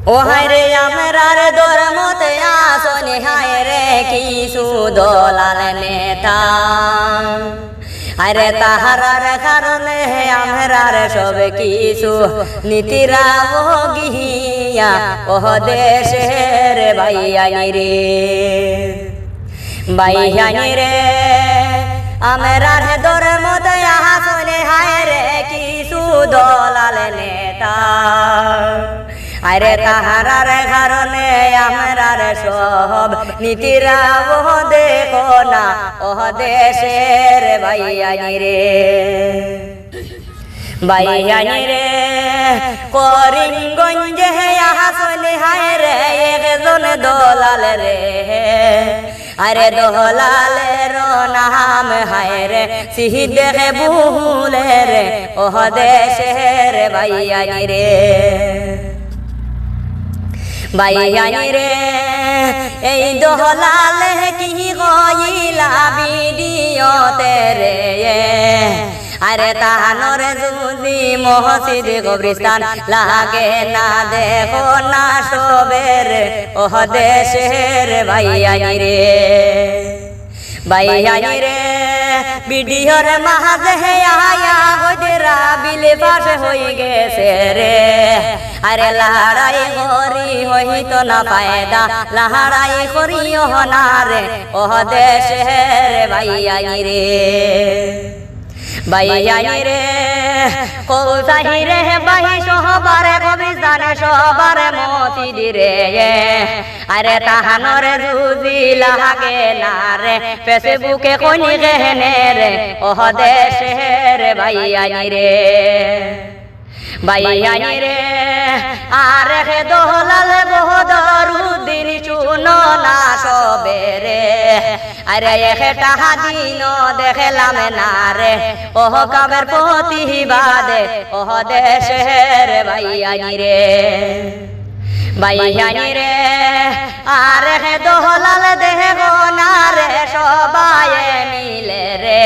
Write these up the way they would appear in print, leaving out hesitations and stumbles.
ও হায় রে আমরার ধর্মতে আসনে হায় রে কিছু দলাল নেতা আরে তাহারার কারণে আমরার সব কিছু নীতিরা গিয়া ও দেশের ভাইয়ানি রে আমরার ধর্মতে আসনে হায় রে কিছু দলাল নেতা আরে তাহারার কারণে আমরার সব নীতিরা ও দেখো না ও দেশের ভাইয়ানি রে করিমগঞ্জে আসলে হায় রে একজন দলাল রে আরে দলালের নাম হায় রে সিহিদে বুলে রে ও দেশের ভাইয়ানি রে এই দলালে কি কইলা ভিডিওতে রে আরে তাহানোর যদি মসজিদ কবরস্থান লাগে না দেখো না সবের ও দেশের ভাইয়ানি রে ভিডিওর মাঝে আয়া হজরা বিল পাশ হই গেছে রে আরে লড়াই করি হইতো না ফায়দা লড়াই করিও না রে ও দেশের ভাইয়ানি রে কোথায় রে ভাই সবার কবিস্তান সবার মসজিদ রে আরে তাহানোর যদি লাগে না রে ফেসবুকে কোন গেনে রে ও দেশের ভাইয়ানি রে আরে দোলাল বহদরুদ্দিন চুনো না সবে রে আরে একটা দিন দেখলাম না রে ও কামের প্রতিবাদে ও দেশের ভাইয়ানি রে আরে দোলাল দেখো না রে সবাই মিলে রে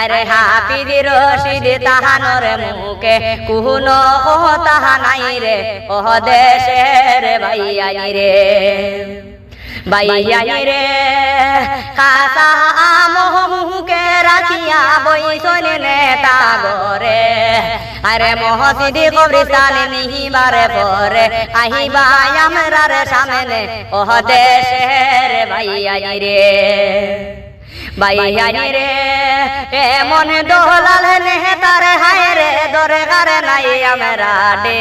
আরে হাফিজ রশিদ তাহানোর মুখে কুনো কথা নাই রে ও দেশের ভাইয়ানি রে কাঁচা মুখে রাখিয়া বইসন নেতা গরে আরে মসজিদ কবরস্থান নিহিবারে পরে আহিবা আমরার সামনে ও দেশের ভাইয়ানি রে এমন দলাল নেতার হায় রে দরকার নাই আমরা ডে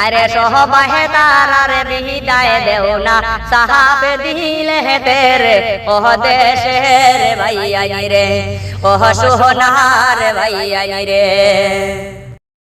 আরে সবাই তারার বিদায় দেও না সাহাব দিলে তেরে ও দেশের ভাইয়ানি রে ও সোনার ভাইয়ানি রে।